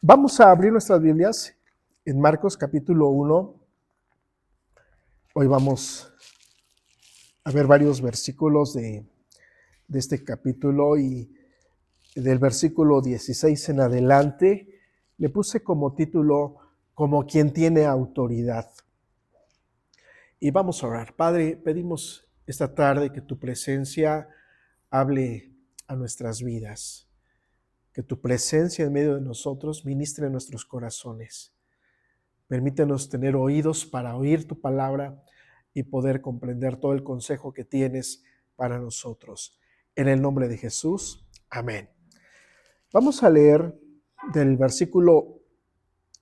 Vamos a abrir nuestras Biblias en Marcos capítulo 1. Hoy vamos a ver varios versículos de este capítulo y del versículo 16 en adelante. Le puse como título, como quien tiene autoridad. Y vamos a orar. Padre, pedimos esta tarde que tu presencia hable a nuestras vidas. Que tu presencia en medio de nosotros ministre en nuestros corazones. Permítenos tener oídos para oír tu palabra y poder comprender todo el consejo que tienes para nosotros. En el nombre de Jesús, amén. Vamos a leer del versículo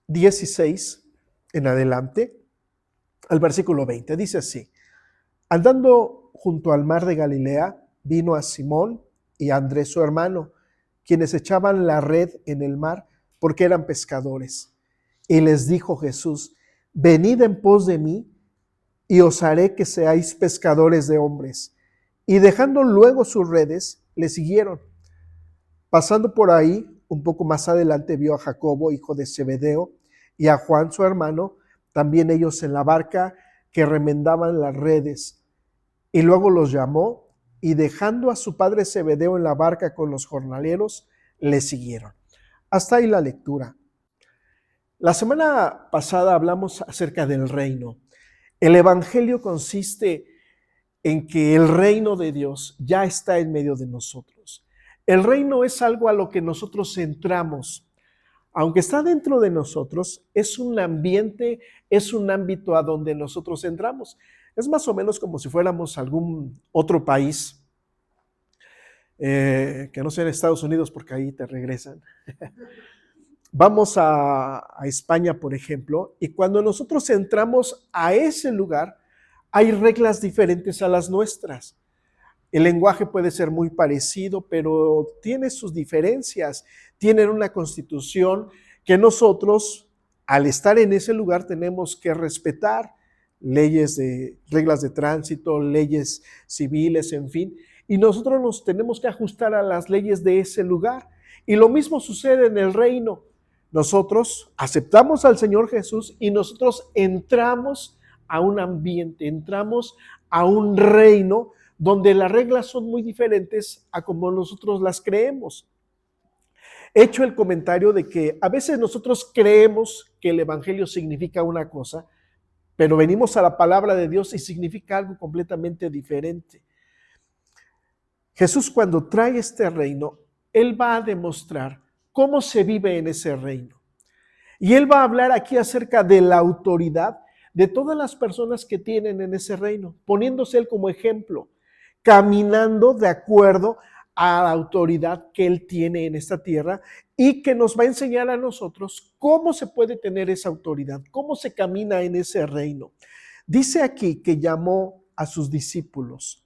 16 en adelante al versículo 20. Dice así: andando junto al mar de Galilea, vino a Simón y a Andrés su hermano, quienes echaban la red en el mar porque eran pescadores. Y les dijo Jesús: venid en pos de mí, y os haré que seáis pescadores de hombres. Y dejando luego sus redes, le siguieron. Pasando por ahí, un poco más adelante, vio a Jacobo, hijo de Zebedeo, y a Juan su hermano, también ellos en la barca, que remendaban las redes. Y luego los llamó, y dejando a su padre Zebedeo en la barca con los jornaleros, le siguieron. Hasta ahí la lectura. La semana pasada hablamos acerca del reino. El evangelio consiste en que el reino de Dios ya está en medio de nosotros. El reino es algo a lo que nosotros entramos. Aunque está dentro de nosotros, es un ambiente, es un ámbito a donde nosotros entramos. Es más o menos como si fuéramos a algún otro país, que no sea en Estados Unidos, porque ahí te regresan. Vamos a España, por ejemplo, y cuando nosotros entramos a ese lugar, hay reglas diferentes a las nuestras. El lenguaje puede ser muy parecido, pero tiene sus diferencias. Tienen una constitución que nosotros, al estar en ese lugar, tenemos que respetar. Reglas de tránsito, leyes civiles, en fin. Y nosotros nos tenemos que ajustar a las leyes de ese lugar. Y lo mismo sucede en el reino. Nosotros aceptamos al Señor Jesús y nosotros entramos a un ambiente, entramos a un reino donde las reglas son muy diferentes a como nosotros las creemos. He hecho el comentario de que a veces nosotros creemos que el evangelio significa una cosa, pero venimos a la palabra de Dios y significa algo completamente diferente. Jesús, cuando trae este reino, Él va a demostrar cómo se vive en ese reino. Y Él va a hablar aquí acerca de la autoridad de todas las personas que tienen en ese reino, poniéndose Él como ejemplo, caminando de acuerdo a la autoridad que Él tiene en esta tierra y que nos va a enseñar a nosotros cómo se puede tener esa autoridad, cómo se camina en ese reino. Dice aquí que llamó a sus discípulos.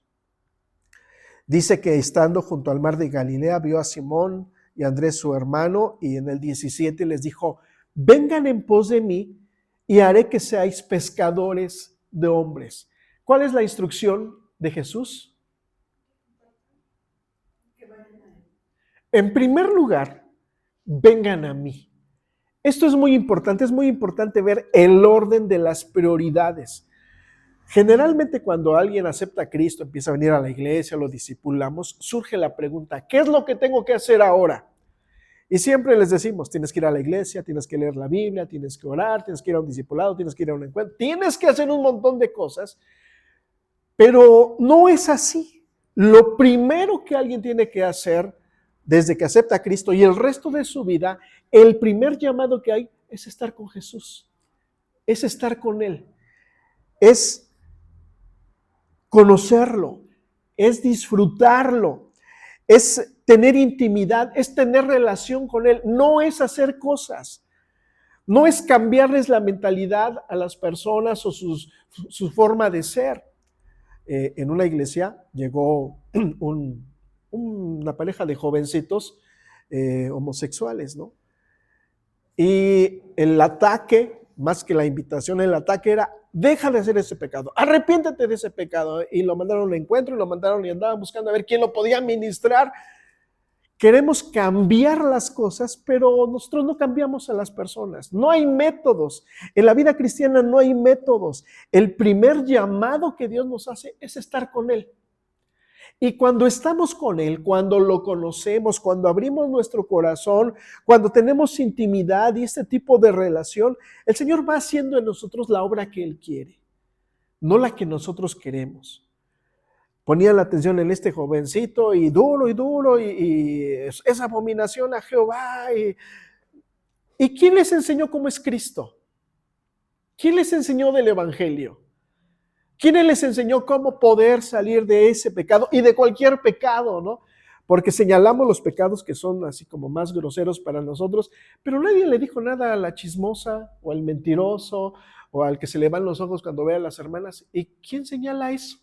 Dice que estando junto al mar de Galilea vio a Simón y a Andrés su hermano, y en el 17 les dijo: vengan en pos de mí y haré que seáis pescadores de hombres. ¿Cuál es la instrucción de Jesús? En primer lugar, vengan a mí. Esto es muy importante ver el orden de las prioridades. Generalmente cuando alguien acepta a Cristo, empieza a venir a la iglesia, lo discipulamos, surge la pregunta: ¿qué es lo que tengo que hacer ahora? Y siempre les decimos: tienes que ir a la iglesia, tienes que leer la Biblia, tienes que orar, tienes que ir a un discipulado, tienes que ir a un encuentro, tienes que hacer un montón de cosas, pero no es así. Lo primero que alguien tiene que hacer desde que acepta a Cristo y el resto de su vida, el primer llamado que hay es estar con Jesús, es estar con Él, es conocerlo, es disfrutarlo, es tener intimidad, es tener relación con Él, no es hacer cosas, no es cambiarles la mentalidad a las personas o su forma de ser. En una iglesia llegó una pareja de jovencitos homosexuales, ¿no? Y el ataque, más que la invitación, el ataque era: deja de hacer ese pecado, arrepiéntete de ese pecado. Y lo mandaron al encuentro y lo mandaron y andaban buscando a ver quién lo podía ministrar. Queremos cambiar las cosas, pero nosotros no cambiamos a las personas. No hay métodos. En la vida cristiana no hay métodos. El primer llamado que Dios nos hace es estar con Él. Y cuando estamos con Él, cuando lo conocemos, cuando abrimos nuestro corazón, cuando tenemos intimidad y este tipo de relación, el Señor va haciendo en nosotros la obra que Él quiere, no la que nosotros queremos. Ponía la atención en este jovencito y duro, y es abominación a Jehová. ¿Y quién les enseñó cómo es Cristo? ¿Quién les enseñó del Evangelio? ¿Quién les enseñó cómo poder salir de ese pecado y de cualquier pecado, no? Porque señalamos los pecados que son así como más groseros para nosotros, pero nadie le dijo nada a la chismosa o al mentiroso o al que se le van los ojos cuando ve a las hermanas. ¿Y quién señala eso?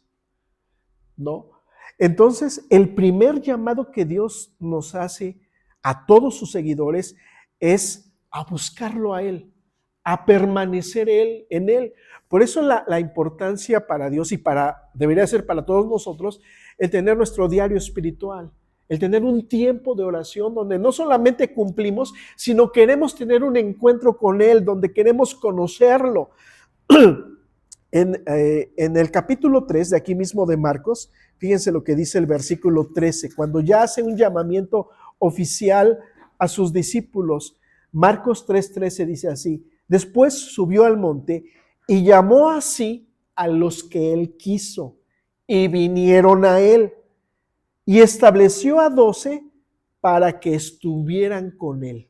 ¿No? Entonces, el primer llamado que Dios nos hace a todos sus seguidores es a buscarlo a Él, a permanecer en Él. Por eso la importancia para Dios y debería ser para todos nosotros el tener nuestro diario espiritual, el tener un tiempo de oración donde no solamente cumplimos, sino queremos tener un encuentro con Él, donde queremos conocerlo. En el capítulo 3 de aquí mismo de Marcos, fíjense lo que dice el versículo 13, cuando ya hace un llamamiento oficial a sus discípulos. Marcos 3:13 dice así: después subió al monte y llamó así a los que él quiso, y vinieron a él, y estableció a 12 para que estuvieran con él.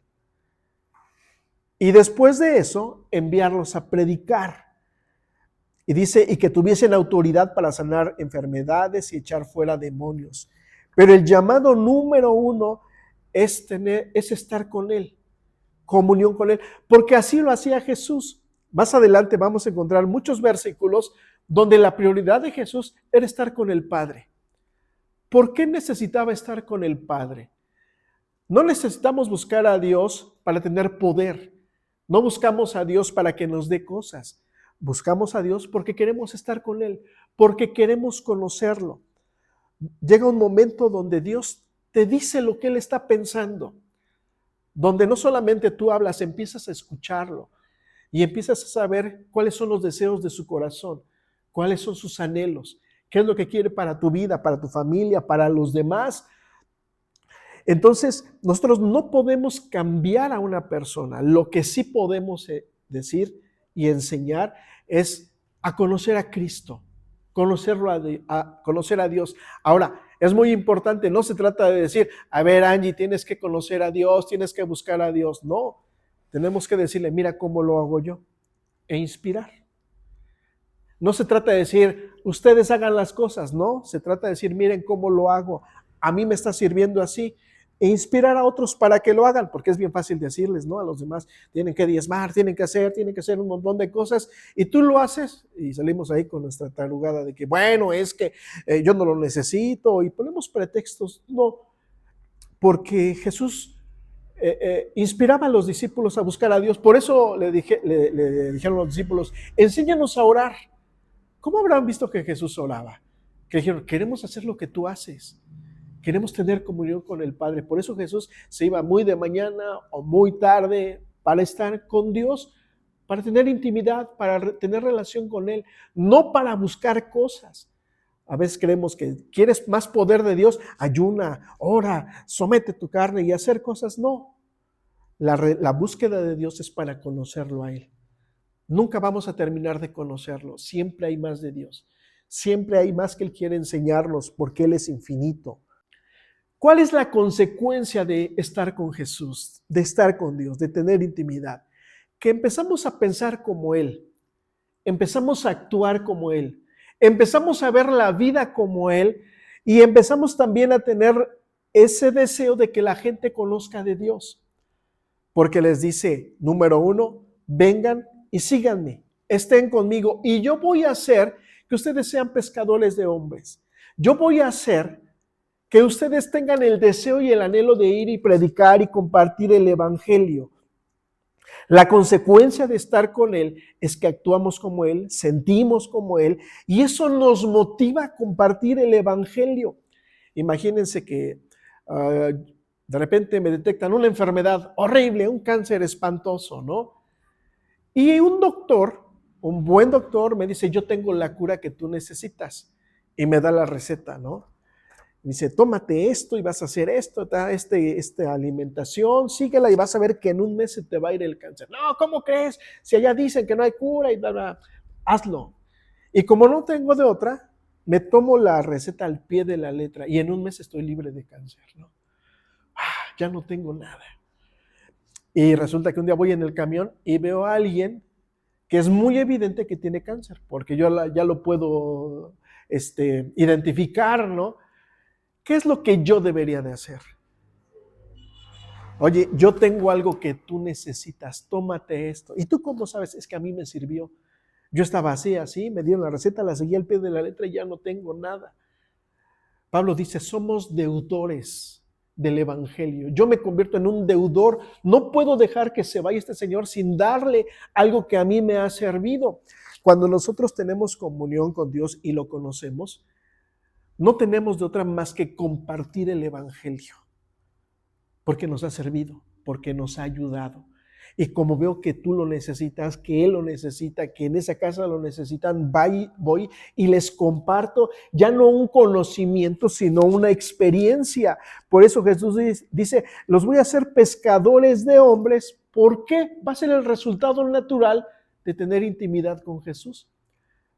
Y después de eso, enviarlos a predicar. Y dice, y que tuviesen autoridad para sanar enfermedades y echar fuera demonios. Pero el llamado número 1 es estar con Él, comunión con Él, porque así lo hacía Jesús. Más adelante vamos a encontrar muchos versículos donde la prioridad de Jesús era estar con el Padre. ¿Por qué necesitaba estar con el Padre? No necesitamos buscar a Dios para tener poder. No buscamos a Dios para que nos dé cosas. Buscamos a Dios porque queremos estar con Él, porque queremos conocerlo. Llega un momento donde Dios te dice lo que Él está pensando, donde no solamente tú hablas, empiezas a escucharlo y empiezas a saber cuáles son los deseos de su corazón, cuáles son sus anhelos, qué es lo que quiere para tu vida, para tu familia, para los demás. Entonces, nosotros no podemos cambiar a una persona. Lo que sí podemos decir y enseñar es a conocer a Cristo, conocer a Dios. Ahora, es muy importante, no se trata de decir, a ver, Angie, tienes que conocer a Dios, tienes que buscar a Dios. No, tenemos que decirle, mira cómo lo hago yo, e inspirar. No se trata de decir, ustedes hagan las cosas, no, se trata de decir, miren cómo lo hago, a mí me está sirviendo así, e inspirar a otros para que lo hagan, porque es bien fácil decirles, ¿no? A los demás, tienen que diezmar, tienen que hacer un montón de cosas, y tú lo haces, y salimos ahí con nuestra tarugada de que, bueno, es que yo no lo necesito, y ponemos pretextos. No, porque Jesús inspiraba a los discípulos a buscar a Dios. Por eso le dijeron a los discípulos, enséñanos a orar. ¿Cómo habrán visto que Jesús oraba? Que dijeron, queremos hacer lo que tú haces. Queremos tener comunión con el Padre. Por eso Jesús se iba muy de mañana o muy tarde para estar con Dios, para tener intimidad, para tener relación con Él, no para buscar cosas. A veces creemos que quieres más poder de Dios, ayuna, ora, somete tu carne y hacer cosas. No, la búsqueda de Dios es para conocerlo a Él. Nunca vamos a terminar de conocerlo. Siempre hay más de Dios. Siempre hay más que Él quiere enseñarnos porque Él es infinito. ¿Cuál es la consecuencia de estar con Jesús, de estar con Dios, de tener intimidad? Que empezamos a pensar como Él, empezamos a actuar como Él, empezamos a ver la vida como Él y empezamos también a tener ese deseo de que la gente conozca de Dios. Porque les dice, número 1, vengan y síganme, estén conmigo y yo voy a hacer que ustedes sean pescadores de hombres. Yo voy a hacer que ustedes tengan el deseo y el anhelo de ir y predicar y compartir el evangelio. La consecuencia de estar con Él es que actuamos como Él, sentimos como Él, y eso nos motiva a compartir el evangelio. Imagínense que De repente me detectan una enfermedad horrible, un cáncer espantoso, ¿no? Y un doctor, un buen doctor, me dice, yo tengo la cura que tú necesitas. Y me da la receta, ¿no? Me dice, tómate esto y vas a hacer esto, esta alimentación, síguela y vas a ver que en un mes se te va a ir el cáncer. No, ¿cómo crees? Si allá dicen que no hay cura y bla, bla, hazlo. Y como no tengo de otra, me tomo la receta al pie de la letra y en un mes estoy libre de cáncer, ¿no? Ya no tengo nada. Y resulta que un día voy en el camión y veo a alguien que es muy evidente que tiene cáncer, porque yo ya lo puedo identificar, ¿no? ¿Qué es lo que yo debería de hacer? Oye, yo tengo algo que tú necesitas, tómate esto. ¿Y tú cómo sabes? Es que a mí me sirvió. Yo estaba así, me dieron la receta, la seguí al pie de la letra y ya no tengo nada. Pablo dice, somos deudores del Evangelio. Yo me convierto en un deudor. No puedo dejar que se vaya este Señor sin darle algo que a mí me ha servido. Cuando nosotros tenemos comunión con Dios y lo conocemos, no tenemos de otra más que compartir el Evangelio, porque nos ha servido, porque nos ha ayudado. Y como veo que tú lo necesitas, que él lo necesita, que en esa casa lo necesitan, voy y les comparto ya no un conocimiento, sino una experiencia. Por eso Jesús dice, los voy a hacer pescadores de hombres. ¿Por qué? Va a ser el resultado natural de tener intimidad con Jesús.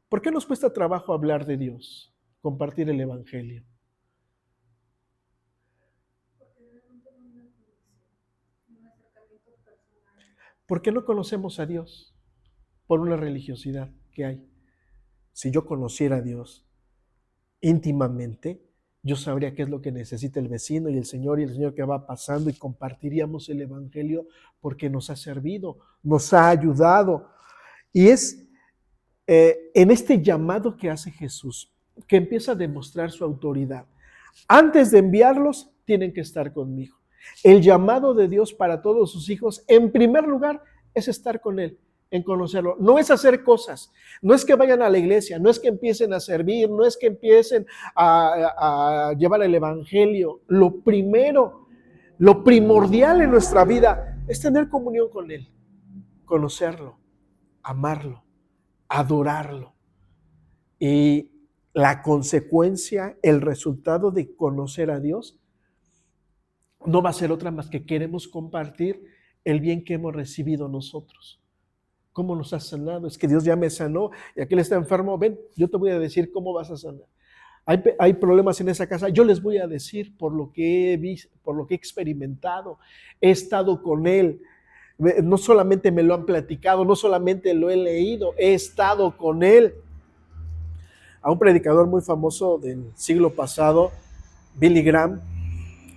¿Por qué nos cuesta trabajo hablar de Dios, compartir el Evangelio? ¿Por qué no conocemos a Dios? Por una religiosidad que hay. Si yo conociera a Dios íntimamente, yo sabría qué es lo que necesita el vecino y el Señor que va pasando, y compartiríamos el Evangelio porque nos ha servido, nos ha ayudado. Y es en este llamado que hace Jesús que empieza a demostrar su autoridad. Antes de enviarlos, tienen que estar conmigo. El llamado de Dios para todos sus hijos, en primer lugar, es estar con Él, en conocerlo. No es hacer cosas, no es que vayan a la iglesia, no es que empiecen a servir, no es que empiecen a llevar el Evangelio. Lo primero, lo primordial en nuestra vida es tener comunión con Él, conocerlo, amarlo, adorarlo. Y la consecuencia, el resultado de conocer a Dios, no va a ser otra más que queremos compartir el bien que hemos recibido nosotros. ¿Cómo nos ha sanado? Es que Dios ya me sanó y aquel está enfermo. Ven, yo te voy a decir cómo vas a sanar. Hay problemas en esa casa. Yo les voy a decir por lo que he visto, por lo que he experimentado. He estado con Él. No solamente me lo han platicado, no solamente lo he leído, he estado con Él. A un predicador muy famoso del siglo pasado, Billy Graham,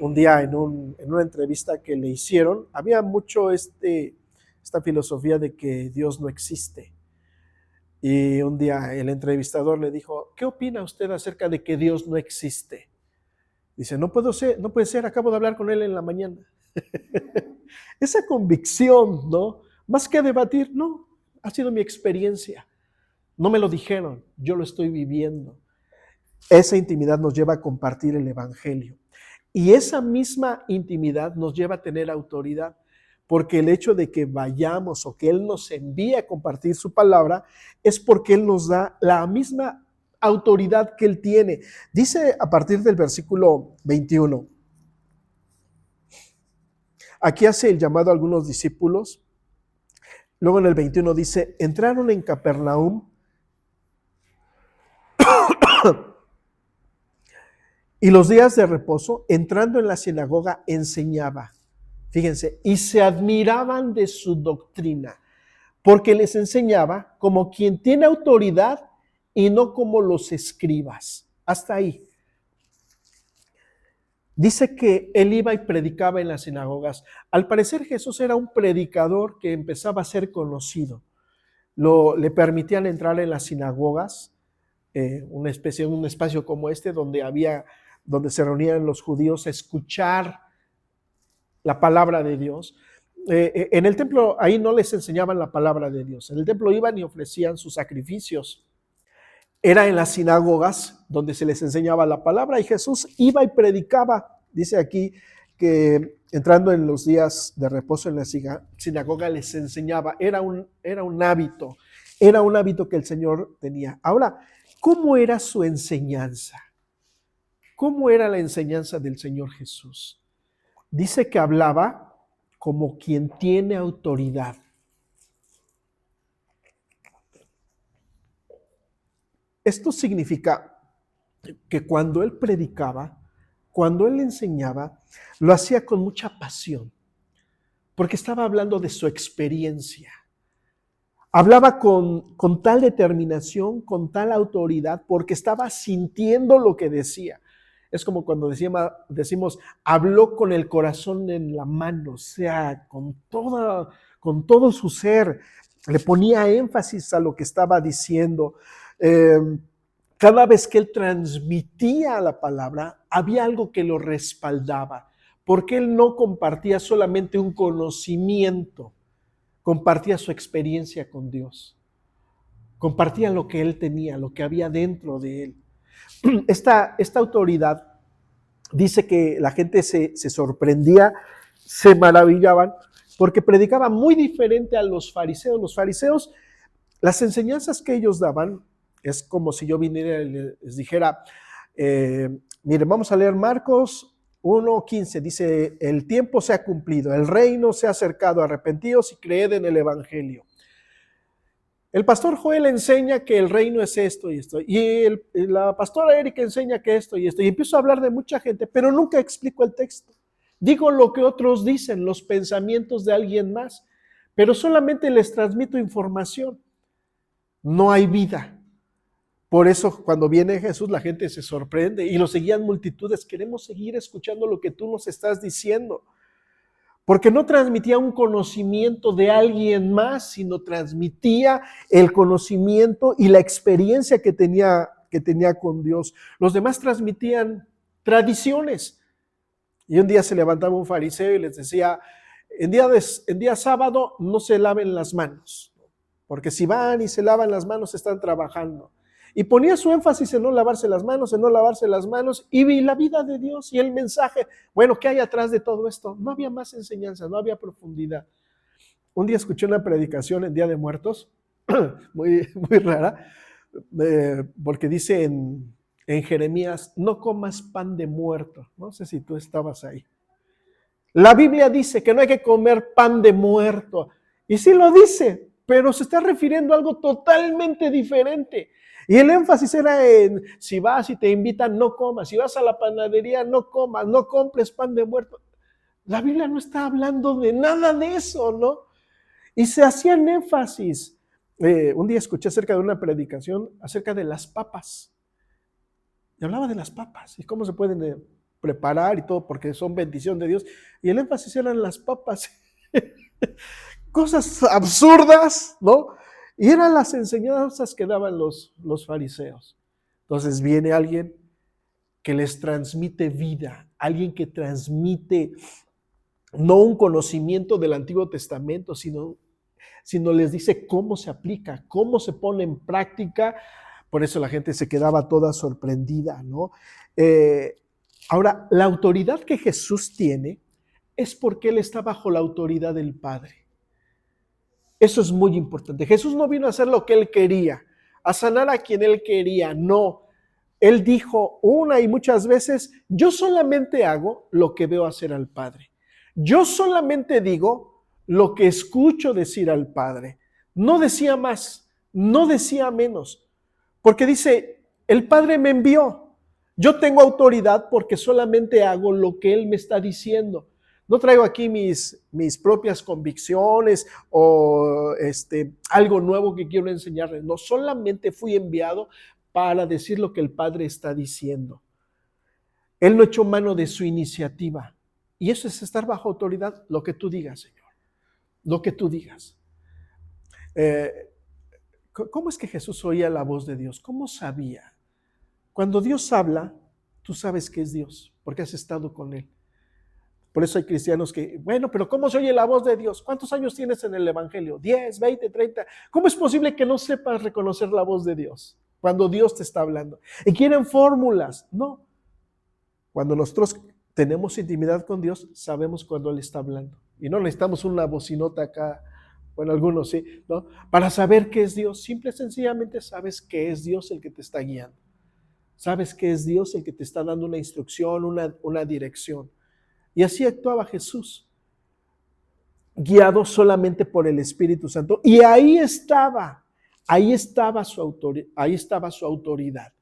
un día en una entrevista que le hicieron, había mucho esta filosofía de que Dios no existe. Y un día el entrevistador le dijo, ¿qué opina usted acerca de que Dios no existe? Dice, no puede ser, acabo de hablar con él en la mañana. Esa convicción, ¿no? Más que debatir, no, ha sido mi experiencia. No me lo dijeron, yo lo estoy viviendo. Esa intimidad nos lleva a compartir el Evangelio. Y esa misma intimidad nos lleva a tener autoridad, porque el hecho de que vayamos o que Él nos envíe a compartir su palabra es porque Él nos da la misma autoridad que Él tiene. Dice a partir del versículo 21, aquí hace el llamado a algunos discípulos. Luego en el 21 dice, entraron en Capernaum y los días de reposo, entrando en la sinagoga, enseñaba. Fíjense, y se admiraban de su doctrina, porque les enseñaba como quien tiene autoridad y no como los escribas. Hasta ahí. Dice que él iba y predicaba en las sinagogas. Al parecer Jesús era un predicador que empezaba a ser conocido. Le permitían entrar en las sinagogas, un espacio como este donde se reunían los judíos a escuchar la palabra de Dios. En el templo ahí no les enseñaban la palabra de Dios. En el templo iban y ofrecían sus sacrificios. Era en las sinagogas donde se les enseñaba la palabra y Jesús iba y predicaba. Dice aquí que entrando en los días de reposo en la sinagoga les enseñaba. Era un hábito, que el Señor tenía. Ahora, ¿cómo era su enseñanza? ¿Cómo era la enseñanza del Señor Jesús? Dice que hablaba como quien tiene autoridad. Esto significa que cuando Él predicaba, cuando Él enseñaba, lo hacía con mucha pasión, porque estaba hablando de su experiencia. Hablaba con tal determinación, con tal autoridad, porque estaba sintiendo lo que decía. Es como cuando decimos, habló con el corazón en la mano, o sea, con todo su ser. Le ponía énfasis a lo que estaba diciendo. Cada vez que él transmitía la palabra, había algo que lo respaldaba, porque él no compartía solamente un conocimiento, compartía su experiencia con Dios, compartía lo que él tenía, lo que había dentro de él. Esta autoridad dice que la gente se sorprendía, se maravillaban, porque predicaba muy diferente a los fariseos. Los fariseos, las enseñanzas que ellos daban, es como si yo viniera y les dijera, miren, vamos a leer Marcos 1:15, dice, el tiempo se ha cumplido, el reino se ha acercado, arrepentíos y creed en el evangelio. El pastor Joel enseña que el reino es esto y esto, y la pastora Erika enseña que esto y esto, y empiezo a hablar de mucha gente, pero nunca explico el texto. Digo lo que otros dicen, los pensamientos de alguien más, pero solamente les transmito información. No hay vida. Por eso cuando viene Jesús la gente se sorprende y lo seguían multitudes. Queremos seguir escuchando lo que tú nos estás diciendo. Porque no transmitía un conocimiento de alguien más, sino transmitía el conocimiento y la experiencia que tenía con Dios. Los demás transmitían tradiciones. Y un día se levantaba un fariseo y les decía, en día sábado no se laven las manos, porque si van y se lavan las manos están trabajando. Y ponía su énfasis en no lavarse las manos, y la vida de Dios y el mensaje. Bueno, ¿qué hay atrás de todo esto? No había más enseñanza, no había profundidad. Un día escuché una predicación en Día de Muertos, muy, muy rara, porque dice en Jeremías, no comas pan de muerto. No sé si tú estabas ahí. La Biblia dice que no hay que comer pan de muerto. Y sí lo dice, pero se está refiriendo a algo totalmente diferente. Y el énfasis era en, si vas y te invitan, no comas. Si vas a la panadería, no comas, no compres pan de muerto. La Biblia no está hablando de nada de eso, ¿no? Y se hacían énfasis. Un día escuché acerca de una predicación acerca de las papas. Y hablaba de las papas y cómo se pueden preparar y todo, porque son bendición de Dios. Y el énfasis eran las papas. Cosas absurdas, ¿no? Y eran las enseñanzas que daban los fariseos. Entonces viene alguien que les transmite vida, alguien que transmite no un conocimiento del Antiguo Testamento, sino les dice cómo se aplica, cómo se pone en práctica. Por eso la gente se quedaba toda sorprendida, ¿no? Ahora, la autoridad que Jesús tiene es porque Él está bajo la autoridad del Padre. Eso es muy importante. Jesús no vino a hacer lo que Él quería, a sanar a quien Él quería, no. Él dijo una y muchas veces, yo solamente hago lo que veo hacer al Padre. Yo solamente digo lo que escucho decir al Padre. No decía más, no decía menos, porque dice, el Padre me envió. Yo tengo autoridad porque solamente hago lo que Él me está diciendo. No traigo aquí mis propias convicciones o algo nuevo que quiero enseñarles. No, solamente fui enviado para decir lo que el Padre está diciendo. Él no echó mano de su iniciativa. Y eso es estar bajo autoridad, lo que tú digas, Señor. Lo que tú digas. ¿Cómo es que Jesús oía la voz de Dios? ¿Cómo sabía? Cuando Dios habla, tú sabes que es Dios, porque has estado con Él. Por eso hay cristianos que, bueno, pero ¿cómo se oye la voz de Dios? ¿Cuántos años tienes en el Evangelio? 10, 20, 30. ¿Cómo es posible que no sepas reconocer la voz de Dios cuando Dios te está hablando? Y quieren fórmulas. No. Cuando nosotros tenemos intimidad con Dios, sabemos cuando Él está hablando. Y no necesitamos una bocinota acá, bueno, algunos sí, ¿no? Para saber qué es Dios. Simple y sencillamente sabes que es Dios el que te está guiando. Sabes que es Dios el que te está dando una instrucción, una dirección. Y así actuaba Jesús, guiado solamente por el Espíritu Santo. Y ahí estaba su autoridad.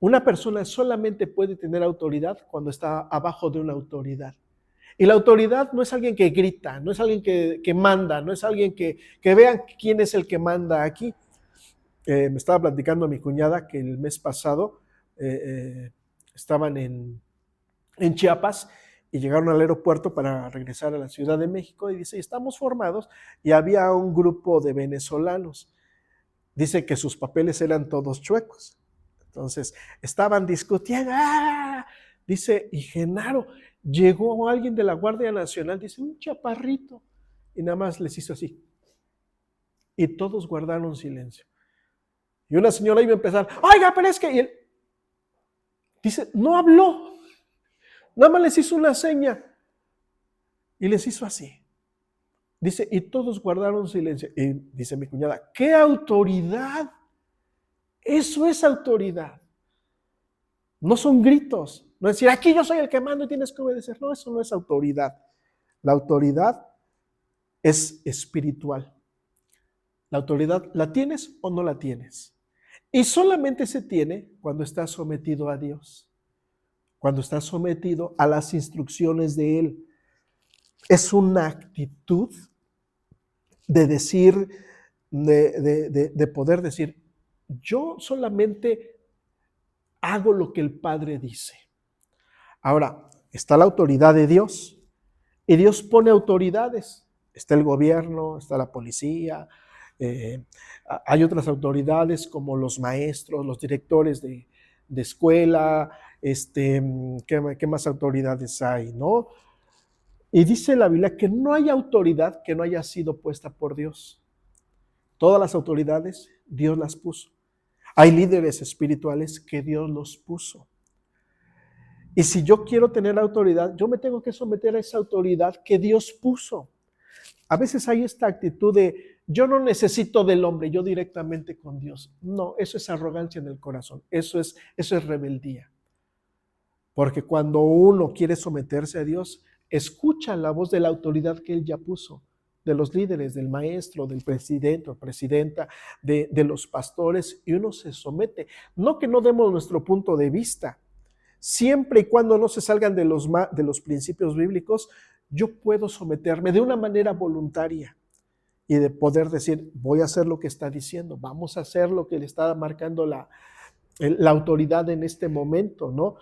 Una persona solamente puede tener autoridad cuando está abajo de una autoridad. Y la autoridad no es alguien que grita, no es alguien que manda, no es alguien que vean quién es el que manda aquí. Me estaba platicando a mi cuñada que el mes pasado estaban en Chiapas y llegaron al aeropuerto para regresar a la Ciudad de México y dice, estamos formados, y había un grupo de venezolanos. Dice que sus papeles eran todos chuecos. Entonces, estaban discutiendo. ¡Ah! Dice, y Genaro, llegó alguien de la Guardia Nacional, dice, un chaparrito, y nada más les hizo así. Y todos guardaron silencio. Y una señora iba a empezar, oiga, pero es que... Y él dice, no habló, nada más les hizo una seña. Y les hizo así. Dice, y todos guardaron silencio. Y dice mi cuñada, ¡qué autoridad! Eso es autoridad. No son gritos. No es decir, aquí yo soy el que mando y tienes que obedecer. No, eso no es autoridad. La autoridad es espiritual. La autoridad, ¿la tienes o no la tienes? Y solamente se tiene cuando estás sometido a Dios. Cuando estás sometido a las instrucciones de Él. Es una actitud de decir, de poder decir, yo solamente hago lo que el Padre dice. Ahora, está la autoridad de Dios, y Dios pone autoridades. Está el gobierno, está la policía, hay otras autoridades como los maestros, los directores de escuela, ¿qué más autoridades hay, no? Y dice la Biblia que no hay autoridad que no haya sido puesta por Dios. Todas las autoridades Dios las puso. Hay líderes espirituales que Dios los puso. Y si yo quiero tener autoridad, yo me tengo que someter a esa autoridad que Dios puso. A veces hay esta actitud de, yo no necesito del hombre, yo directamente con Dios. No, eso es arrogancia en el corazón, eso es rebeldía. Porque cuando uno quiere someterse a Dios, escucha la voz de la autoridad que Él ya puso, de los líderes, del maestro, del presidente o presidenta, de los pastores, y uno se somete. No que no demos nuestro punto de vista, siempre y cuando no se salgan de los principios bíblicos, yo puedo someterme de una manera voluntaria y de poder decir, voy a hacer lo que está diciendo, vamos a hacer lo que le está marcando la autoridad en este momento, ¿no?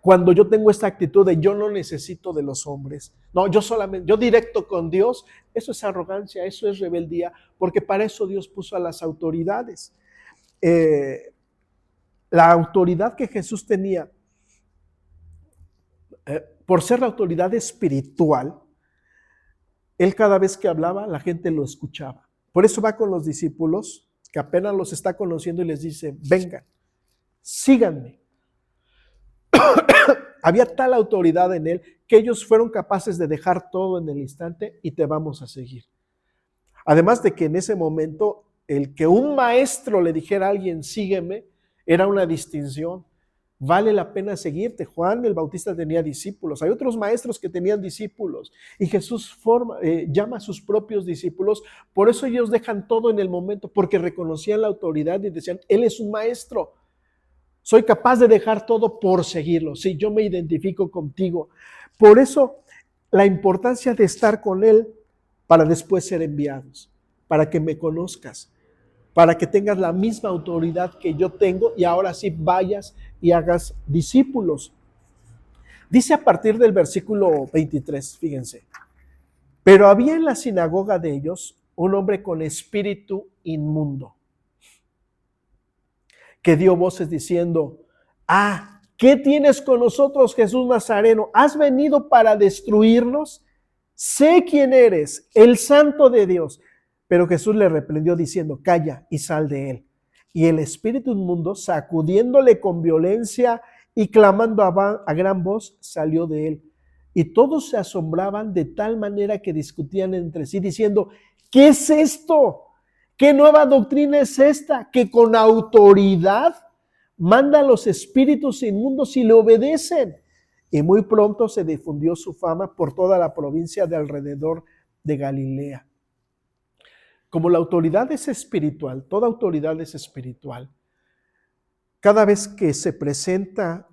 Cuando yo tengo esta actitud de yo no necesito de los hombres, no, yo directo con Dios, eso es arrogancia, eso es rebeldía, porque para eso Dios puso a las autoridades. La autoridad que Jesús tenía, por ser la autoridad espiritual, Él cada vez que hablaba, la gente lo escuchaba. Por eso va con los discípulos, que apenas los está conociendo, y les dice, vengan, síganme. Había tal autoridad en Él que ellos fueron capaces de dejar todo en el instante y te vamos a seguir. Además de que en ese momento, el que un maestro le dijera a alguien, sígueme, era una distinción. Vale la pena seguirte. Juan el Bautista tenía discípulos. Hay otros maestros que tenían discípulos. Y Jesús llama a sus propios discípulos. Por eso ellos dejan todo en el momento, porque reconocían la autoridad y decían, Él es un maestro. Soy capaz de dejar todo por seguirlo. Sí, yo me identifico contigo. Por eso la importancia de estar con Él para después ser enviados, para que me conozcas, para que tengas la misma autoridad que yo tengo y ahora sí vayas y hagas discípulos. Dice a partir del versículo 23, fíjense, pero había en la sinagoga de ellos un hombre con espíritu inmundo, que dio voces diciendo, ¿qué tienes con nosotros, Jesús Nazareno? ¿Has venido para destruirnos? Sé quién eres, el Santo de Dios. Pero Jesús le reprendió diciendo, calla y sal de él. Y el espíritu inmundo, sacudiéndole con violencia y clamando a gran voz salió de él. Y todos se asombraban de tal manera que discutían entre sí diciendo, ¿qué es esto? ¿Qué nueva doctrina es esta? Que con autoridad manda a los espíritus inmundos y le obedecen. Y muy pronto se difundió su fama por toda la provincia de alrededor de Galilea. Como la autoridad es espiritual, toda autoridad es espiritual, cada vez que se presenta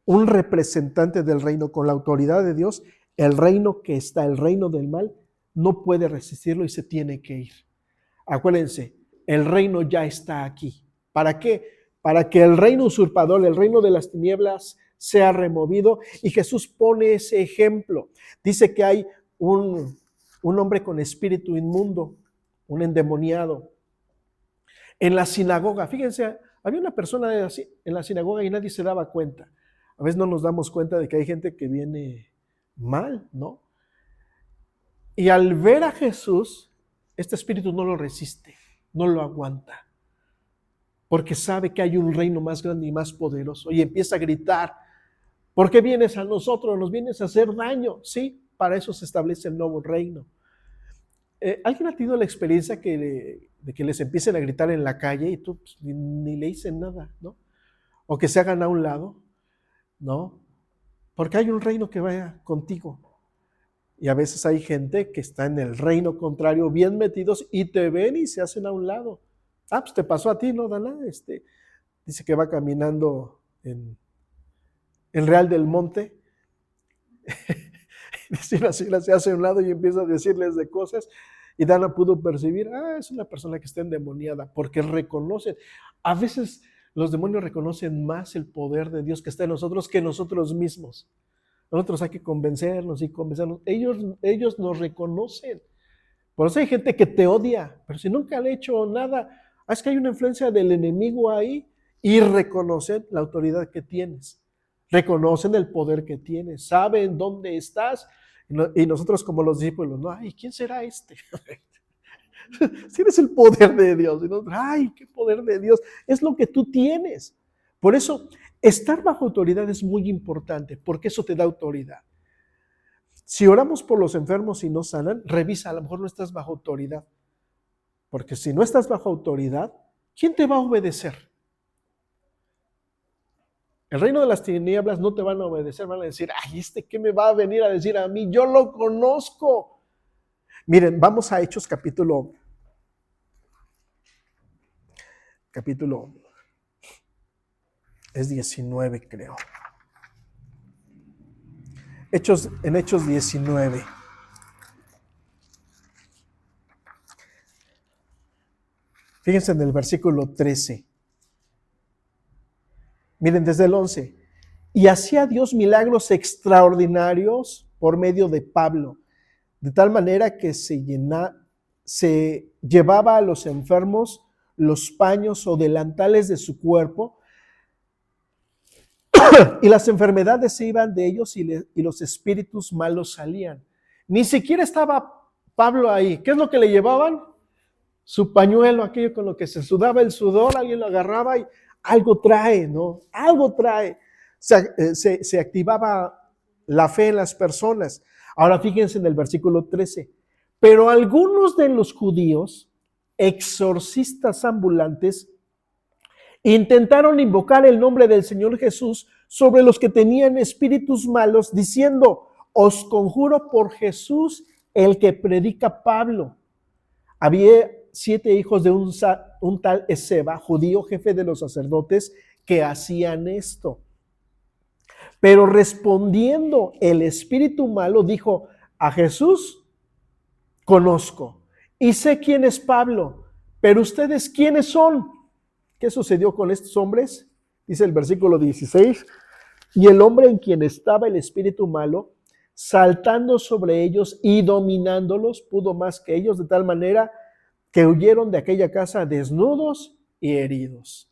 un representante del reino con la autoridad de Dios, el reino que está, el reino del mal, no puede resistirlo y se tiene que ir. Acuérdense, el reino ya está aquí. ¿Para qué? Para que el reino usurpador, el reino de las tinieblas, sea removido. Y Jesús pone ese ejemplo. Dice que hay un hombre con espíritu inmundo, un endemoniado. En la sinagoga, fíjense, había una persona en la sinagoga y nadie se daba cuenta. A veces no nos damos cuenta de que hay gente que viene mal, ¿no? Y al ver a Jesús, este espíritu no lo resiste, no lo aguanta, porque sabe que hay un reino más grande y más poderoso, y empieza a gritar, ¿por qué vienes a nosotros? ¿Nos vienes a hacer daño? Sí, para eso se establece el nuevo reino. ¿Alguien ha tenido la experiencia de que les empiecen a gritar en la calle y tú pues, ni le dicen nada, ¿no? O que se hagan a un lado, ¿no? Porque hay un reino que vaya contigo. Y a veces hay gente que está en el reino contrario, bien metidos, y te ven y se hacen a un lado. Ah, pues te pasó a ti, ¿no, Dana? Dice que va caminando en Real del Monte. Y la señora se hace a un lado y empieza a decirles de cosas. Y Dana pudo percibir, es una persona que está endemoniada, porque reconocen. A veces los demonios reconocen más el poder de Dios que está en nosotros que nosotros mismos. Nosotros hay que convencernos y convencernos. Ellos nos reconocen. Por eso hay gente que te odia, pero si nunca le he hecho nada, es que hay una influencia del enemigo ahí y reconocen la autoridad que tienes. Reconocen el poder que tienes, saben dónde estás. Y nosotros como los discípulos, no, ay, ¿quién será este? Si eres el poder de Dios. Y nosotros, ay, qué poder de Dios. Es lo que tú tienes. Por eso, estar bajo autoridad es muy importante, porque eso te da autoridad. Si oramos por los enfermos y no sanan, revisa, a lo mejor no estás bajo autoridad. Porque si no estás bajo autoridad, ¿quién te va a obedecer? El reino de las tinieblas no te van a obedecer, van a decir, ay, ¿qué me va a venir a decir a mí? Yo lo conozco. Miren, vamos a Hechos capítulo es 19, creo. En Hechos 19. Fíjense en el versículo 13. Miren, desde el 11. Y hacía Dios milagros extraordinarios por medio de Pablo, de tal manera que se llevaba a los enfermos los paños o delantales de su cuerpo, y las enfermedades se iban de ellos y los espíritus malos salían. Ni siquiera estaba Pablo ahí. ¿Qué es lo que le llevaban? Su pañuelo, aquello con lo que se sudaba el sudor, alguien lo agarraba y algo trae, ¿no? Algo trae. Se activaba la fe en las personas. Ahora fíjense en el versículo 13. Pero algunos de los judíos, exorcistas ambulantes, intentaron invocar el nombre del Señor Jesús sobre los que tenían espíritus malos, diciendo, os conjuro por Jesús, el que predica Pablo. Había 7 hijos de un tal Esceva, judío, jefe de los sacerdotes, que hacían esto. Pero respondiendo el espíritu malo, dijo, a Jesús conozco y sé quién es Pablo, pero ustedes ¿quiénes son? ¿Qué sucedió con estos hombres? Dice el versículo 16, y el hombre en quien estaba el espíritu malo, saltando sobre ellos y dominándolos, pudo más que ellos, de tal manera que huyeron de aquella casa desnudos y heridos.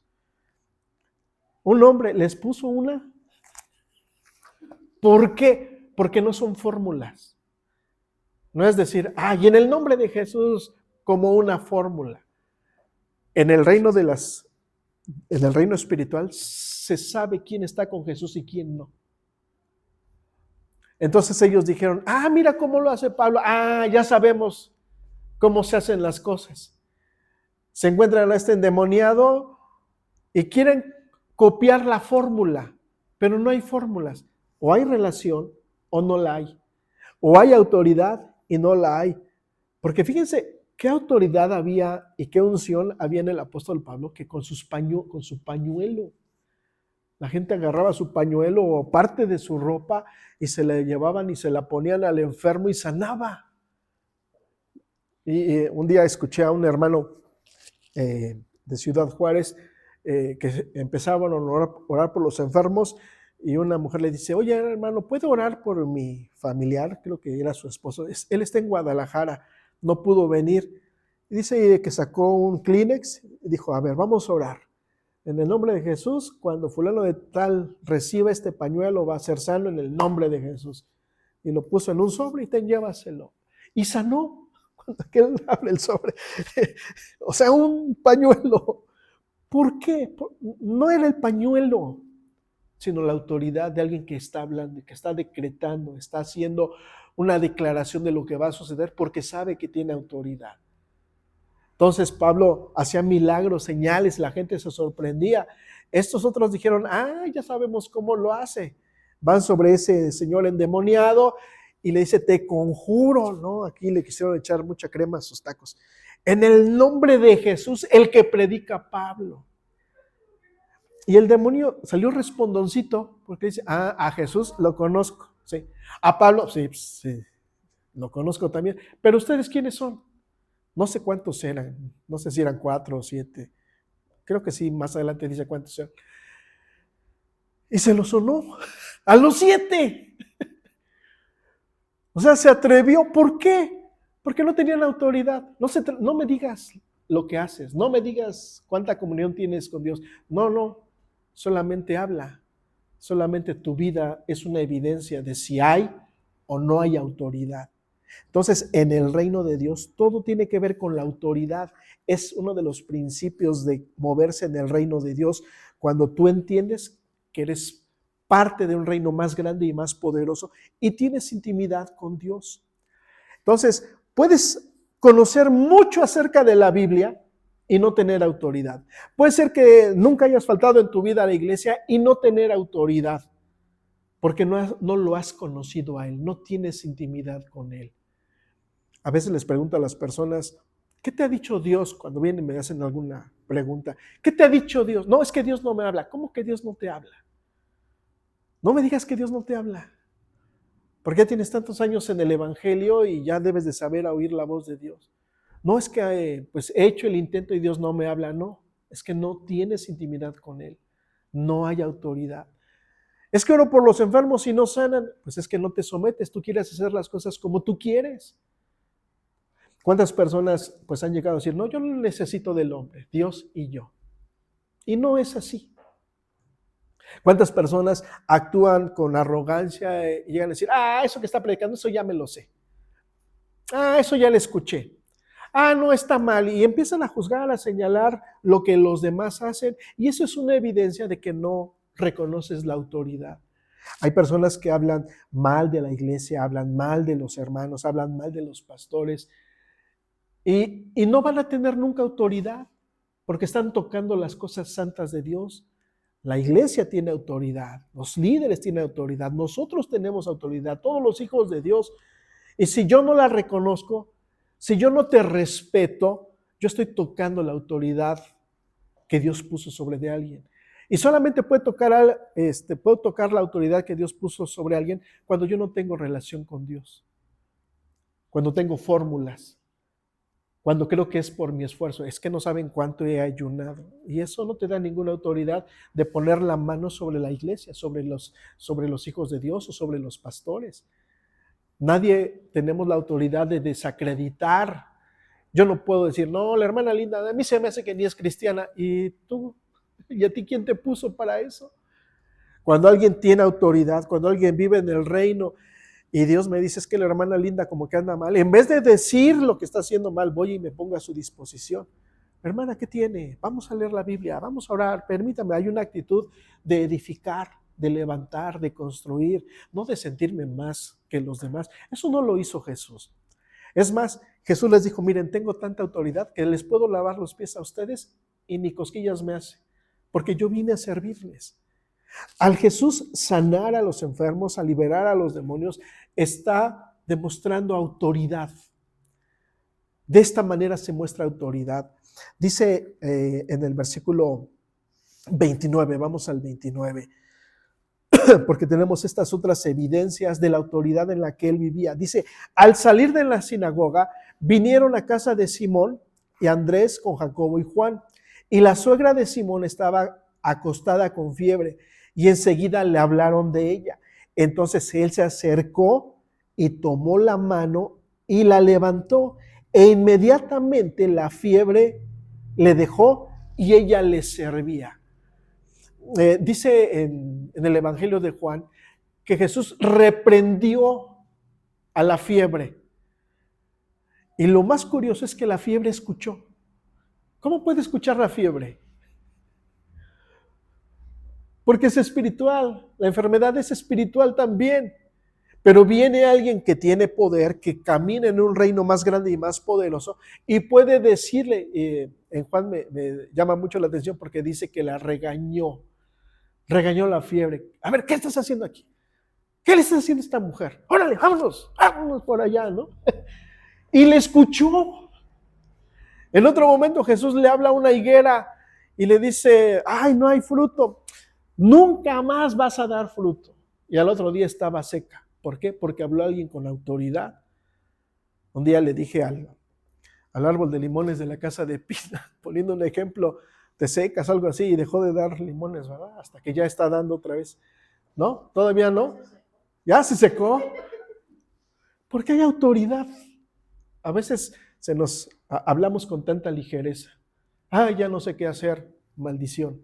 Un hombre les puso una. ¿Por qué? Porque no son fórmulas. No es decir, y en el nombre de Jesús como una fórmula. En el reino de las En el reino espiritual se sabe quién está con Jesús y quién no. Entonces ellos dijeron, mira cómo lo hace Pablo, ya sabemos cómo se hacen las cosas. Se encuentran a este endemoniado y quieren copiar la fórmula, pero no hay fórmulas. O hay relación o no la hay. O hay autoridad y no la hay. Porque fíjense qué autoridad había y qué unción había en el apóstol Pablo, que con su pañuelo. La gente agarraba su pañuelo o parte de su ropa y se la llevaban y se la ponían al enfermo y sanaba. Y un día escuché a un hermano de Ciudad Juárez que empezaban a orar por los enfermos y una mujer le dice, oye hermano, ¿puedo orar por mi familiar? Creo que era su esposo. Él está en Guadalajara, no pudo venir. Y dice que sacó un Kleenex y dijo, a ver, vamos a orar. En el nombre de Jesús, cuando fulano de tal reciba este pañuelo, va a ser sano en el nombre de Jesús. Y lo puso en un sobre y llévaselo. Y sanó cuando aquel abre el sobre. O sea, un pañuelo. ¿Por qué? No era el pañuelo, sino la autoridad de alguien que está hablando, que está decretando, está haciendo una declaración de lo que va a suceder porque sabe que tiene autoridad. Entonces Pablo hacía milagros, señales, la gente se sorprendía. Estos otros dijeron, ya sabemos cómo lo hace. Van sobre ese señor endemoniado y le dice, te conjuro, ¿no? Aquí le quisieron echar mucha crema a sus tacos. En el nombre de Jesús, el que predica Pablo. Y el demonio salió respondoncito porque dice, a Jesús lo conozco, sí. A Pablo, sí, lo conozco también. Pero ¿ustedes quiénes son? No sé cuántos eran, no sé si eran 4 o 7. Creo que sí, más adelante dice cuántos eran. Y se lo sonó a los 7. O sea, se atrevió. ¿Por qué? Porque no tenían autoridad. No me digas lo que haces, no me digas cuánta comunión tienes con Dios. No, solamente habla. Solamente tu vida es una evidencia de si hay o no hay autoridad. Entonces, en el reino de Dios, todo tiene que ver con la autoridad. Es uno de los principios de moverse en el reino de Dios, cuando tú entiendes que eres parte de un reino más grande y más poderoso y tienes intimidad con Dios. Entonces, puedes conocer mucho acerca de la Biblia y no tener autoridad. Puede ser que nunca hayas faltado en tu vida a la iglesia y no tener autoridad, porque no lo has conocido a Él, no tienes intimidad con Él. A veces les pregunto a las personas, ¿qué te ha dicho Dios? Cuando vienen y me hacen alguna pregunta, ¿qué te ha dicho Dios? No, es que Dios no me habla. ¿Cómo que Dios no te habla? No me digas que Dios no te habla, porque ya tienes tantos años en el evangelio y ya debes de saber oír la voz de Dios. No es que pues he hecho el intento y Dios no me habla, no, es que no tienes intimidad con Él, no hay autoridad. Es que oro por los enfermos y no sanan, pues es que no te sometes, tú quieres hacer las cosas como tú quieres. ¿Cuántas personas pues han llegado a decir, no, yo no necesito del hombre, Dios y yo? Y no es así. ¿Cuántas personas actúan con arrogancia y llegan a decir, eso que está predicando, eso ya me lo sé. Eso ya le escuché. No está mal. Y empiezan a juzgar, a señalar lo que los demás hacen. Y eso es una evidencia de que no reconoces la autoridad. Hay personas que hablan mal de la iglesia, hablan mal de los hermanos, hablan mal de los pastores. Y no van a tener nunca autoridad porque están tocando las cosas santas de Dios. La iglesia tiene autoridad, los líderes tienen autoridad, nosotros tenemos autoridad, todos los hijos de Dios. Y si yo no la reconozco, si yo no te respeto, yo estoy tocando la autoridad que Dios puso sobre de alguien. Y solamente puedo tocar la autoridad que Dios puso sobre alguien cuando yo no tengo relación con Dios, cuando tengo fórmulas, cuando creo que es por mi esfuerzo. Es que no saben cuánto he ayunado. Y eso no te da ninguna autoridad de poner la mano sobre la iglesia, sobre los hijos de Dios o sobre los pastores. Nadie tenemos la autoridad de desacreditar. Yo no puedo decir, no, la hermana Linda, a mí se me hace que ni es cristiana. ¿Y tú? ¿Y a ti quién te puso para eso? Cuando alguien tiene autoridad, cuando alguien vive en el reino y Dios me dice, es que la hermana Linda como que anda mal, en vez de decir lo que está haciendo mal, voy y me pongo a su disposición. Hermana, ¿qué tiene? Vamos a leer la Biblia, vamos a orar, permítame. Hay una actitud de edificar, de levantar, de construir, no de sentirme más que los demás. Eso no lo hizo Jesús. Es más, Jesús les dijo, miren, tengo tanta autoridad que les puedo lavar los pies a ustedes y ni cosquillas me hace, porque yo vine a servirles. Al Jesús sanar a los enfermos, a liberar a los demonios, está demostrando autoridad. De esta manera se muestra autoridad. Dice en el versículo 29, vamos al 29, porque tenemos estas otras evidencias de la autoridad en la que él vivía. Dice, al salir de la sinagoga, vinieron a casa de Simón y Andrés con Jacobo y Juan, y la suegra de Simón estaba acostada con fiebre, y enseguida le hablaron de ella. Entonces él se acercó y tomó la mano y la levantó, e inmediatamente la fiebre le dejó y ella le servía. Dice en el Evangelio de Juan que Jesús reprendió a la fiebre. Y lo más curioso es que la fiebre escuchó. ¿Cómo puede escuchar la fiebre? Porque es espiritual, la enfermedad es espiritual también. Pero viene alguien que tiene poder, que camina en un reino más grande y más poderoso, y puede decirle, en Juan me llama mucho la atención porque dice que la regañó la fiebre. A ver, ¿qué estás haciendo aquí? ¿Qué le está haciendo a esta mujer? Órale, vámonos por allá, ¿no? Y le escuchó. En otro momento Jesús le habla a una higuera y le dice, ay, no hay fruto, nunca más vas a dar fruto. Y al otro día estaba seca. ¿Por qué? Porque habló alguien con autoridad. Un día le dije al árbol de limones de la casa de Pina, poniendo un ejemplo, te secas, algo así, y dejó de dar limones, ¿verdad? Hasta que ya está dando otra vez. ¿No? ¿Todavía no? ¿Ya se secó? Porque hay autoridad. A veces hablamos con tanta ligereza. Ay, ya no sé qué hacer, maldición.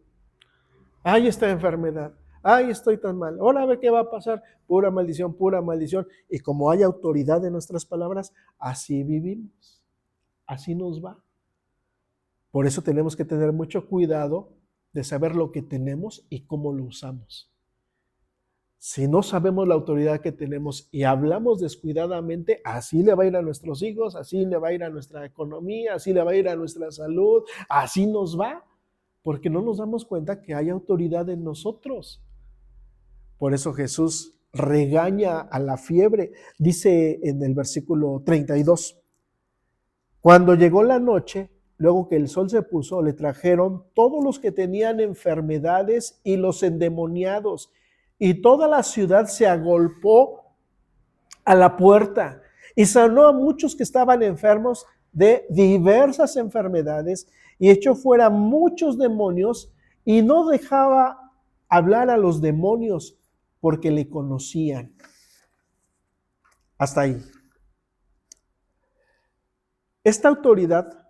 Ay, esta enfermedad. Ay, estoy tan mal. Ahora a ver qué va a pasar. Pura maldición, pura maldición. Y como hay autoridad en nuestras palabras, así vivimos. Así nos va. Por eso tenemos que tener mucho cuidado de saber lo que tenemos y cómo lo usamos. Si no sabemos la autoridad que tenemos y hablamos descuidadamente, así le va a ir a nuestros hijos, así le va a ir a nuestra economía, así le va a ir a nuestra salud, así nos va, porque no nos damos cuenta que hay autoridad en nosotros. Por eso Jesús regaña a la fiebre. Dice en el versículo 32, cuando llegó la noche, luego que el sol se puso, le trajeron todos los que tenían enfermedades y los endemoniados, y toda la ciudad se agolpó a la puerta y sanó a muchos que estaban enfermos de diversas enfermedades y echó fuera muchos demonios y no dejaba hablar a los demonios porque le conocían. Hasta ahí. Esta autoridad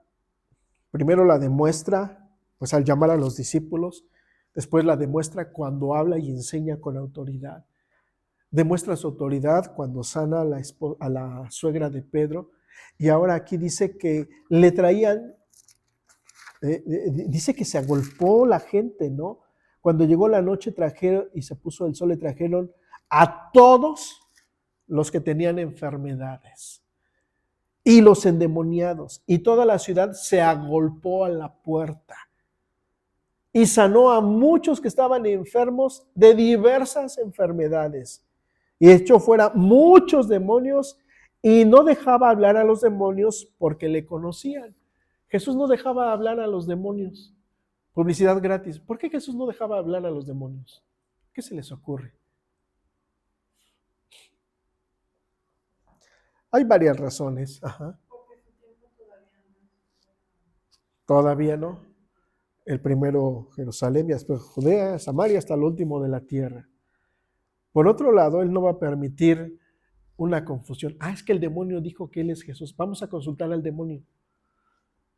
primero la demuestra pues al llamar a los discípulos, después la demuestra cuando habla y enseña con autoridad. Demuestra su autoridad cuando sana a la suegra de Pedro. Y ahora aquí dice que le traían, dice que se agolpó la gente, ¿no? Cuando llegó la noche trajeron y se puso el sol, le trajeron a todos los que tenían enfermedades y los endemoniados. Y toda la ciudad se agolpó a la puerta. Y sanó a muchos que estaban enfermos de diversas enfermedades. Y echó fuera muchos demonios y no dejaba hablar a los demonios porque le conocían. Jesús no dejaba hablar a los demonios. Publicidad gratis. ¿Por qué Jesús no dejaba hablar a los demonios? ¿Qué se les ocurre? Hay varias razones. Ajá. Todavía no. El primero Jerusalén, y después Judea, Samaria, hasta el último de la tierra. Por otro lado, él no va a permitir una confusión. Es que el demonio dijo que él es Jesús. Vamos a consultar al demonio.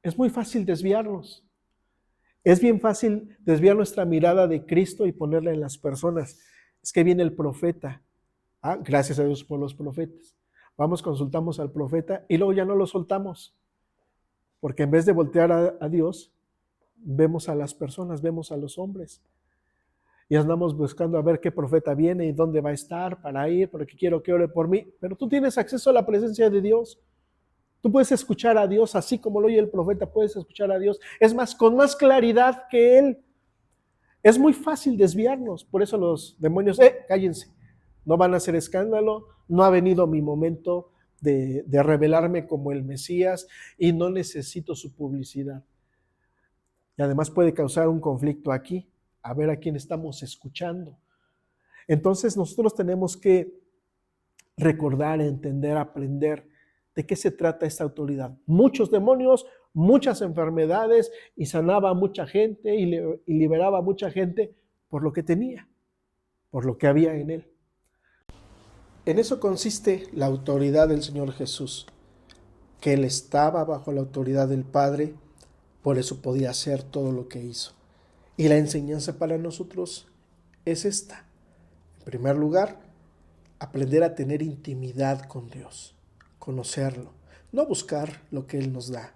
Es muy fácil desviarnos. Es bien fácil desviar nuestra mirada de Cristo y ponerla en las personas. Es que viene el profeta. Gracias a Dios por los profetas. Vamos, consultamos al profeta y luego ya no lo soltamos. porque en vez de voltear a Dios, vemos a las personas, vemos a los hombres. Y andamos buscando a ver qué profeta viene y dónde va a estar para ir, porque quiero que ore por mí. Pero tú tienes acceso a la presencia de Dios. Tú puedes escuchar a Dios así como lo oye el profeta, puedes escuchar a Dios. Es más, con más claridad que Él. Es muy fácil desviarnos. Por eso los demonios, cállense. No van a hacer escándalo. No ha venido mi momento de revelarme como el Mesías y no necesito su publicidad. Y además puede causar un conflicto aquí, a ver a quién estamos escuchando. Entonces nosotros tenemos que recordar, entender, aprender de qué se trata esta autoridad. Muchos demonios, muchas enfermedades, y sanaba a mucha gente y liberaba a mucha gente por lo que tenía, por lo que había en él. En eso consiste la autoridad del Señor Jesús, que Él estaba bajo la autoridad del Padre, por eso podía hacer todo lo que hizo. Y la enseñanza para nosotros es esta. En primer lugar, aprender a tener intimidad con Dios, conocerlo, no buscar lo que Él nos da,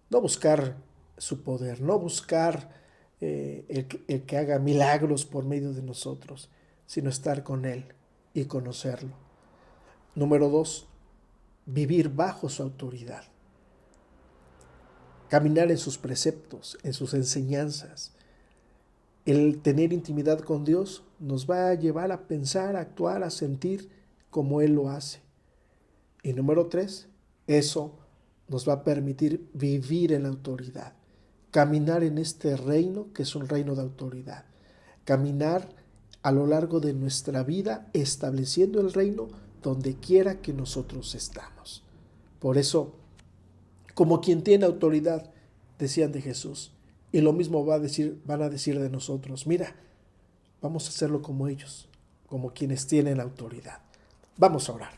no buscar su poder, no buscar el que haga milagros por medio de nosotros, sino estar con Él y conocerlo. Número 2, vivir bajo su autoridad, caminar en sus preceptos, en sus enseñanzas. El tener intimidad con Dios nos va a llevar a pensar, a actuar, a sentir como Él lo hace. Y número 3, eso nos va a permitir vivir en la autoridad, caminar en este reino que es un reino de autoridad, caminar a lo largo de nuestra vida estableciendo el reino donde quiera que nosotros estamos. Por eso, como quien tiene autoridad, decían de Jesús, y lo mismo van a decir de nosotros, mira, vamos a hacerlo como ellos, como quienes tienen autoridad. Vamos a orar.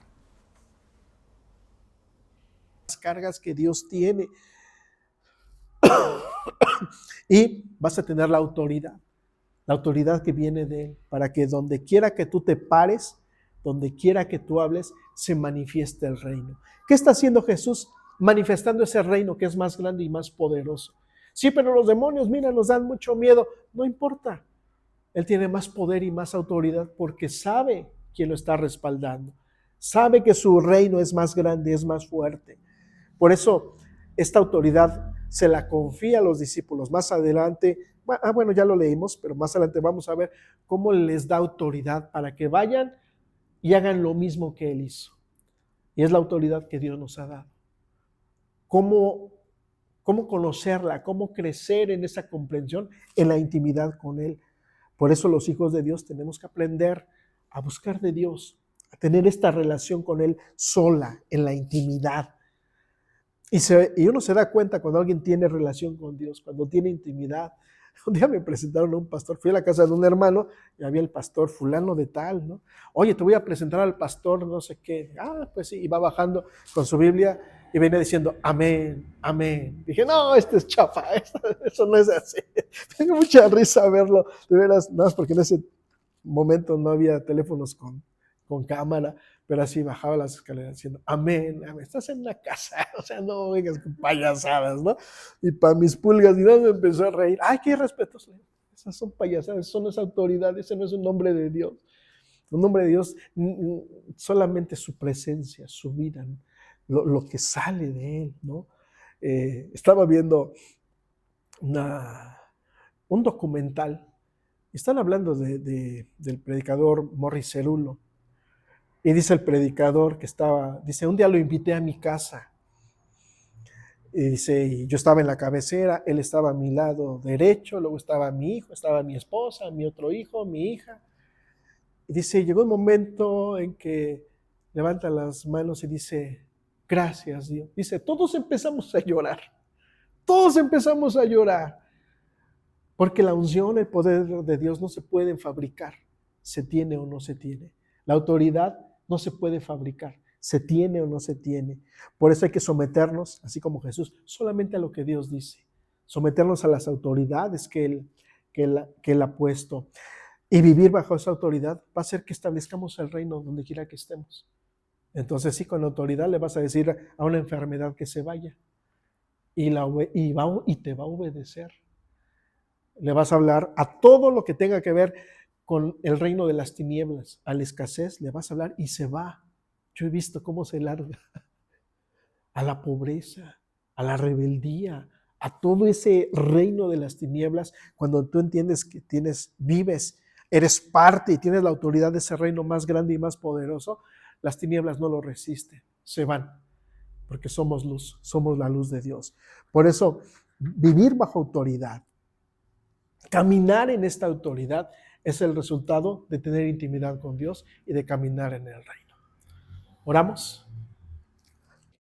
Las cargas que Dios tiene y vas a tener la autoridad que viene de Él, para que donde quiera que tú te pares, donde quiera que tú hables, se manifieste el reino. ¿Qué está haciendo Jesús? Manifestando ese reino que es más grande y más poderoso. Sí, pero los demonios, mira, nos dan mucho miedo. No importa. Él tiene más poder y más autoridad porque sabe quién lo está respaldando. Sabe que su reino es más grande, es más fuerte. Por eso, esta autoridad se la confía a los discípulos. Más adelante, bueno, ya lo leímos, pero más adelante vamos a ver cómo les da autoridad para que vayan y hagan lo mismo que Él hizo. Y es la autoridad que Dios nos ha dado. ¿Cómo conocerla? ¿Cómo crecer en esa comprensión, en la intimidad con Él? Por eso los hijos de Dios tenemos que aprender a buscar de Dios, a tener esta relación con Él sola, en la intimidad. Y uno se da cuenta cuando alguien tiene relación con Dios, cuando tiene intimidad. Un día me presentaron a un pastor, fui a la casa de un hermano y había el pastor fulano de tal, ¿no? Oye, te voy a presentar al pastor no sé qué. Pues sí, y va bajando con su Biblia y venía diciendo, amén, amén. Dije, no, este es chafa, eso no es así. Me dio mucha risa verlo, de veras, nada más porque en ese momento no había teléfonos con cámara, pero así bajaba las escaleras diciendo, amén, amén, estás en una casa, o sea, no vengas con payasadas, ¿no? Y para mis pulgas, y no me empezó a reír, ay, qué respetos, esas son payasadas, eso no es autoridad, ese no es un nombre de Dios. Un nombre de Dios, solamente su presencia, su vida, lo que sale de Él, ¿no? Estaba viendo un documental, están hablando del predicador Morris Cerullo. Y dice el predicador dice, un día lo invité a mi casa. Y dice, y yo estaba en la cabecera, él estaba a mi lado derecho, luego estaba mi hijo, estaba mi esposa, mi otro hijo, mi hija. Y dice, llegó un momento en que levanta las manos y dice, gracias Dios. Dice, todos empezamos a llorar, porque la unción, el poder de Dios no se pueden fabricar, se tiene o no se tiene. La autoridad no se puede fabricar, se tiene o no se tiene. Por eso hay que someternos, así como Jesús, solamente a lo que Dios dice. Someternos a las autoridades que Él ha puesto. Y vivir bajo esa autoridad va a hacer que establezcamos el reino donde quiera que estemos. Entonces sí, con autoridad le vas a decir a una enfermedad que se vaya. y te va a obedecer. Le vas a hablar a todo lo que tenga que ver con el reino de las tinieblas, a la escasez, le vas a hablar y se va. Yo he visto cómo se larga a la pobreza, a la rebeldía, a todo ese reino de las tinieblas. Cuando tú entiendes que vives, eres parte y tienes la autoridad de ese reino más grande y más poderoso, las tinieblas no lo resisten, se van, porque somos luz, somos la luz de Dios. Por eso, vivir bajo autoridad, caminar en esta autoridad es el resultado de tener intimidad con Dios y de caminar en el reino. ¿Oramos?